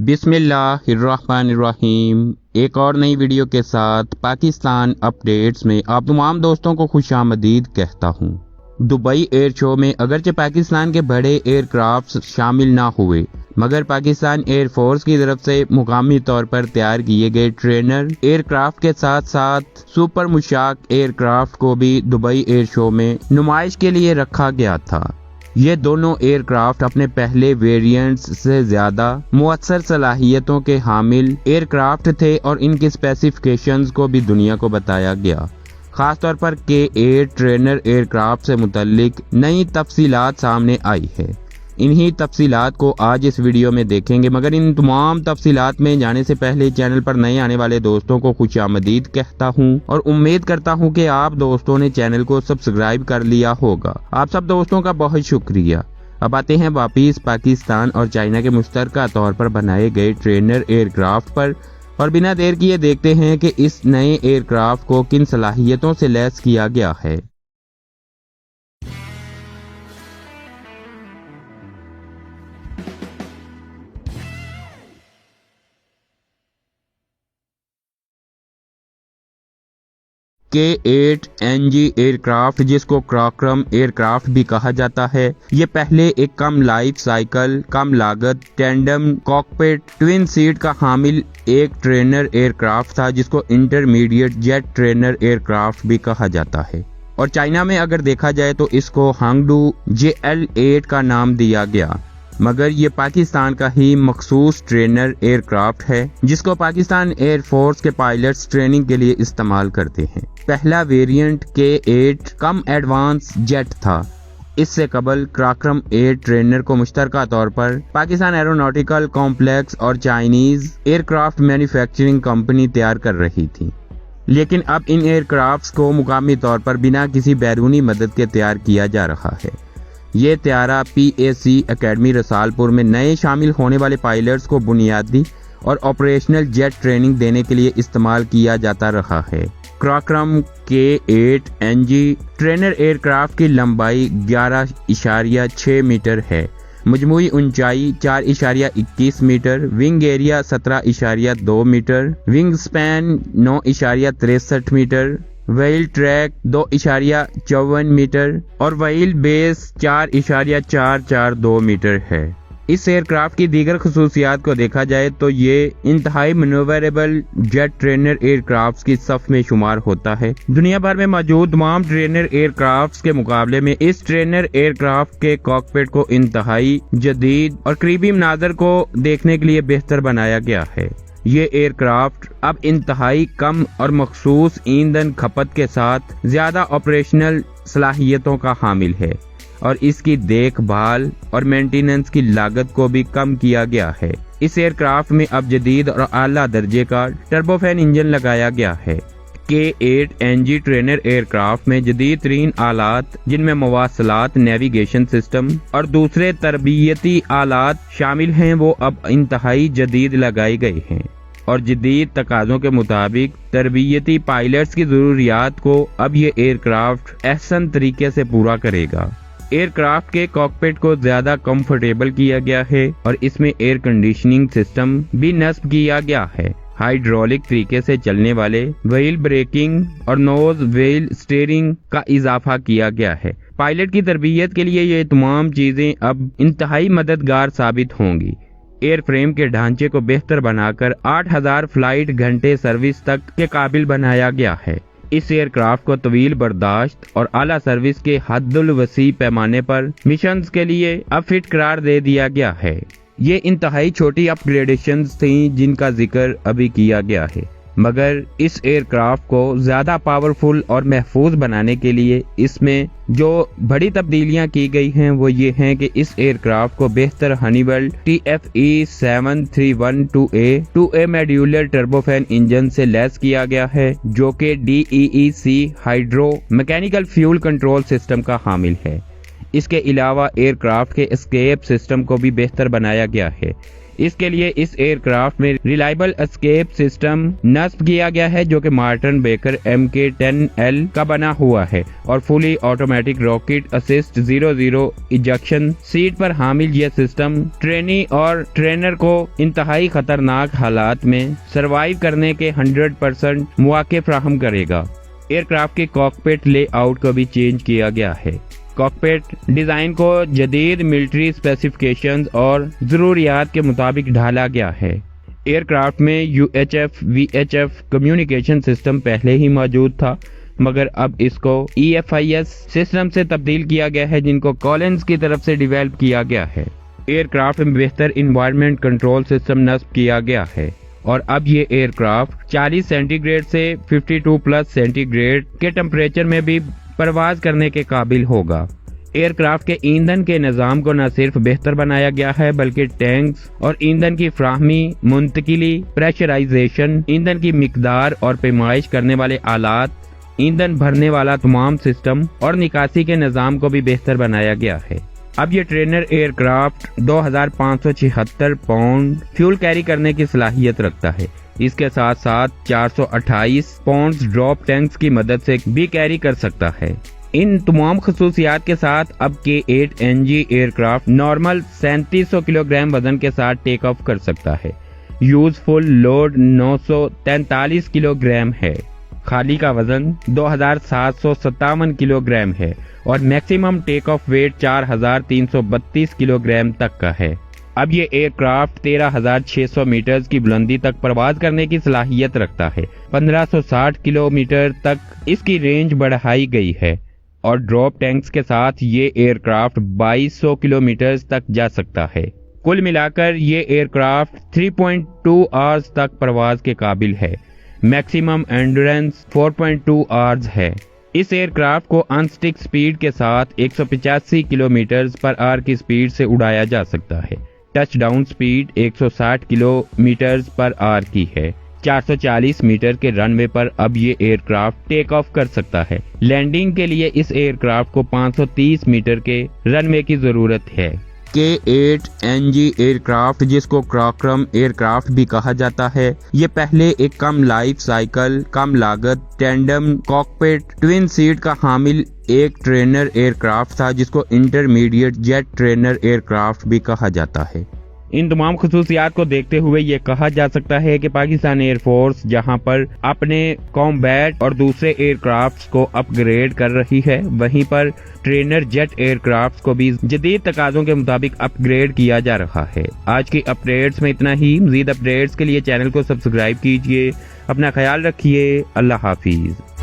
بسم اللہ الرحمن الرحیم۔ ایک اور نئی ویڈیو کے ساتھ پاکستان اپڈیٹس میں آپ تمام دوستوں کو خوش آمدید کہتا ہوں۔ دبئی ایئر شو میں اگرچہ پاکستان کے بڑے ایئر کرافٹس شامل نہ ہوئے، مگر پاکستان ایئر فورس کی طرف سے مقامی طور پر تیار کیے گئے ٹرینر ایئر کرافٹ کے ساتھ ساتھ سپر مشاق ایئر کرافٹ کو بھی دبئی ایئر شو میں نمائش کے لیے رکھا گیا تھا۔ یہ دونوں ایئر کرافٹ اپنے پہلے ویریئنٹس سے زیادہ مؤثر صلاحیتوں کے حامل ایئر کرافٹ تھے اور ان کی اسپیسیفکیشنز کو بھی دنیا کو بتایا گیا۔ خاص طور پر K8 ٹرینر ایئر کرافٹ سے متعلق نئی تفصیلات سامنے آئی ہے۔ انہی تفصیلات کو آج اس ویڈیو میں دیکھیں گے، مگر ان تمام تفصیلات میں جانے سے پہلے چینل پر نئے آنے والے دوستوں کو خوش آمدید کہتا ہوں اور امید کرتا ہوں کہ آپ دوستوں نے چینل کو سبسکرائب کر لیا ہوگا۔ آپ سب دوستوں کا بہت شکریہ۔ اب آتے ہیں واپس پاکستان اور چائنا کے مشترکہ طور پر بنائے گئے ٹرینر ایئر کرافٹ پر، اور بنا دیر کیے دیکھتے ہیں کہ اس نئے ایئر کرافٹ کو کن صلاحیتوں سے لیس کیا گیا ہے۔ K8 NG ایئر کرافٹ، جس کو کراکرم ایئر کرافٹ بھی کہا جاتا ہے، یہ پہلے ایک کم لائف سائیکل، کم لاگت، ٹینڈم کاکپٹ، ٹوین سیٹ کا حامل ایک ٹرینر ایئر کرافٹ تھا، جس کو intermediate jet trainer aircraft بھی کہا جاتا ہے۔ اور چائنا میں اگر دیکھا جائے تو اس کو ہانگڈو JL8 کا نام دیا گیا، مگر یہ پاکستان کا ہی مخصوص ٹرینر ایئر کرافٹ ہے، جس کو پاکستان ایئر فورس کے پائلٹس ٹریننگ کے لیے استعمال کرتے ہیں۔ پہلا ویریئنٹ K8 کم ایڈوانس جیٹ تھا۔ اس سے قبل کراکرم 8 ٹرینر کو مشترکہ طور پر پاکستان ایروناٹیکل کمپلیکس اور Chinese aircraft manufacturing company تیار کر رہی تھی، لیکن اب ان ایئر کرافٹس کو مقامی طور پر بنا کسی بیرونی مدد کے تیار کیا جا رہا ہے۔ یہ طیارہ PAC اکیڈمی رسالپور میں نئے شامل ہونے والے پائلٹس کو بنیادی اور آپریشنل جیٹ ٹریننگ دینے کے لیے استعمال کیا جاتا رہا ہے۔ Karakoram K8 NG trainer aircraft کی لمبائی 11.6 میٹر ہے، مجموعی اونچائی 4.21 میٹر، wing area 17.2 metre, wing span 9.63 metre, wheel track 2.54 metre اور وہیل بیس 4.442 میٹر ہے۔ اس ایئر کرافٹ کی دیگر خصوصیات کو دیکھا جائے تو یہ انتہائی منوربل جیٹ ٹرینر ایئر کرافٹس کی صف میں شمار ہوتا ہے۔ دنیا بھر میں موجود تمام ٹرینر ایئر کرافٹس کے مقابلے میں اس ٹرینر ایئر کرافٹ کے کاکپٹ کو انتہائی جدید اور قریبی مناظر کو دیکھنے کے لیے بہتر بنایا گیا ہے۔ یہ ایئر کرافٹ اب انتہائی کم اور مخصوص ایندھن کھپت کے ساتھ زیادہ آپریشنل صلاحیتوں کا حامل ہے، اور اس کی دیکھ بھال اور مینٹیننس کی لاگت کو بھی کم کیا گیا ہے۔ اس ایئر کرافٹ میں اب جدید اور اعلیٰ درجے کا ٹربوفین انجن لگایا گیا ہے۔ K8 NG trainer year craft میں جدید ترین آلات، جن میں مواصلات، نیویگیشن سسٹم اور دوسرے تربیتی آلات شامل ہیں، وہ اب انتہائی جدید لگائی گئی ہیں، اور جدید تقاضوں کے مطابق تربیتی پائلٹس کی ضروریات کو اب یہ ایئر کرافٹ احسن طریقے سے پورا کرے گا۔ ایئر کرافٹ کے کاکپٹ کو زیادہ کمفرٹیبل کیا گیا ہے، اور اس میں ایئر کنڈیشننگ سسٹم بھی نصب کیا گیا ہے۔ ہائیڈرولک طریقے سے چلنے والے وہیل بریکنگ اور نوز وہیل سٹیئرنگ کا اضافہ کیا گیا ہے۔ پائلٹ کی تربیت کے لیے یہ تمام چیزیں اب انتہائی مددگار ثابت ہوں گی۔ ایئر فریم کے ڈھانچے کو بہتر بنا کر 8000 فلائٹ گھنٹے سروس تک کے قابل بنایا گیا ہے۔ اس ایئر کرافٹ کو طویل برداشت اور اعلیٰ سروس کے حد الوسیع پیمانے پر مشنز کے لیے اب فٹ قرار دے دیا گیا ہے۔ یہ انتہائی چھوٹی اپ گریڈیشنز تھیں جن کا ذکر ابھی کیا گیا ہے، مگر اس ایئر کرافٹ کو زیادہ پاورفل اور محفوظ بنانے کے لیے اس میں جو بڑی تبدیلیاں کی گئی ہیں وہ یہ ہیں کہ اس ایئر کرافٹ کو بہتر ہنیول TFE 7312A میڈیولر ٹربوفین انجن سے لیس کیا گیا ہے، جو کہ DEEC hydro mechanical fuel control system کا حامل ہے۔ اس کے علاوہ ایئر کرافٹ کے اسکیپ سسٹم کو بھی بہتر بنایا گیا ہے۔ اس کے لیے اس ایئر کرافٹ میں ریلائبل اسکیپ سسٹم نصب کیا گیا ہے جو کہ مارٹن بیکر MK-10L کا بنا ہوا ہے اور fully automatic rocket assist 00 ejection seat پر حامل یہ سسٹم ٹرینی اور ٹرینر کو انتہائی خطرناک حالات میں سروائیو کرنے کے 100% مواقع فراہم کرے گا۔ ایئر کرافٹ کے کاکپٹ لے آؤٹ کو بھی چینج کیا گیا ہے۔ کاکپٹ ڈیزائن کو جدید ملٹری اسپیسیفکیشنز اور ضروریات کے مطابق ڈھالا گیا ہے۔ ایئر کرافٹ میں UHF VHF کمیونیکیشن سسٹم پہلے ہی موجود تھا، مگر اب اس کو EFIS سسٹم سے تبدیل کیا گیا ہے جن کو کولنز کی طرف سے ڈیویلپ کیا گیا ہے۔ ایئر کرافٹ میں بہتر انوائرمنٹ کنٹرول سسٹم نصب کیا گیا ہے اور اب یہ ایئر کرافٹ 40 سینٹی گریڈ سے 52+ سینٹی گریڈ کے ٹمپریچر میں بھی پرواز کرنے کے قابل ہوگا۔ ایئر کرافٹ کے ایندھن کے نظام کو نہ صرف بہتر بنایا گیا ہے بلکہ ٹینکس اور ایندھن کی فراہمی، منتقلی، پریشرائزیشن، ایندھن کی مقدار اور پیمائش کرنے والے آلات، ایندھن بھرنے والا تمام سسٹم اور نکاسی کے نظام کو بھی بہتر بنایا گیا ہے۔ اب یہ trainer aircraft 2576 pound fuel carry کرنے کی صلاحیت رکھتا ہے۔ اس کے ساتھ ساتھ 428 پاؤنڈز ڈراپ ٹینکس کی مدد سے بھی کیری کر سکتا ہے۔ ان تمام خصوصیات کے ساتھ اب K-8NG year craft normal 3700 kilo gram وزن کے ساتھ ٹیک آف کر سکتا ہے۔ یوزفل لوڈ 943 کلو گرام ہے۔ خالی کا وزن 2757 کلو گرام ہے اور maximum take off weight 4332 kilogram تک کا ہے۔ اب یہ ایئر کرافٹ 13600 میٹرز کی بلندی تک پرواز کرنے کی صلاحیت رکھتا ہے۔ 1560 کلومیٹر تک اس کی رینج بڑھائی گئی ہے اور ڈراپ ٹینکس کے ساتھ یہ ایئر کرافٹ 2200 کلومیٹرز تک جا سکتا ہے۔ کل ملا کر یہ ایئر کرافٹ 3.2 آورز تک پرواز کے قابل ہے۔ میکسیمم اینڈورنس 4.2 آورز ہے۔ اس ایئر کرافٹ کو ان سٹک سپیڈ کے ساتھ 185 کلومیٹرز پر آور کی سپیڈ سے اڑایا جا سکتا ہے۔ ٹچ ڈاؤن سپیڈ 160 کلومیٹرز پر آور کی ہے۔ 440 میٹر کے رن وے پر اب یہ ایئر کرافٹ ٹیک آف کر سکتا ہے۔ لینڈنگ کے لیے اس ایئر کرافٹ کو 530 میٹر کے رن وے کی ضرورت ہے۔ K-8NG ایئر کرافٹ جس کو کراکرم ایئر کرافٹ بھی کہا جاتا ہے، یہ پہلے ایک کم لائف سائیکل، کم لاگت، ٹینڈم کاکپٹ ٹوین سیٹ کا حامل ایک ٹرینر ایئر کرافٹ تھا جس کو intermediate jet trainer aircraft بھی کہا جاتا ہے۔ ان تمام خصوصیات کو دیکھتے ہوئے یہ کہا جا سکتا ہے کہ پاکستان ایئر فورس جہاں پر اپنے کامبیٹ اور دوسرے ایئر کرافٹس کو اپ گریڈ کر رہی ہے، وہیں پر ٹرینر جیٹ ایئر کرافٹس کو بھی جدید تقاضوں کے مطابق اپ گریڈ کیا جا رہا ہے۔ آج کی اپ ڈیٹس میں اتنا ہی۔ مزید اپ ڈیٹس کے لیے چینل کو سبسکرائب کیجیے۔ اپنا خیال رکھیے۔ اللہ حافظ۔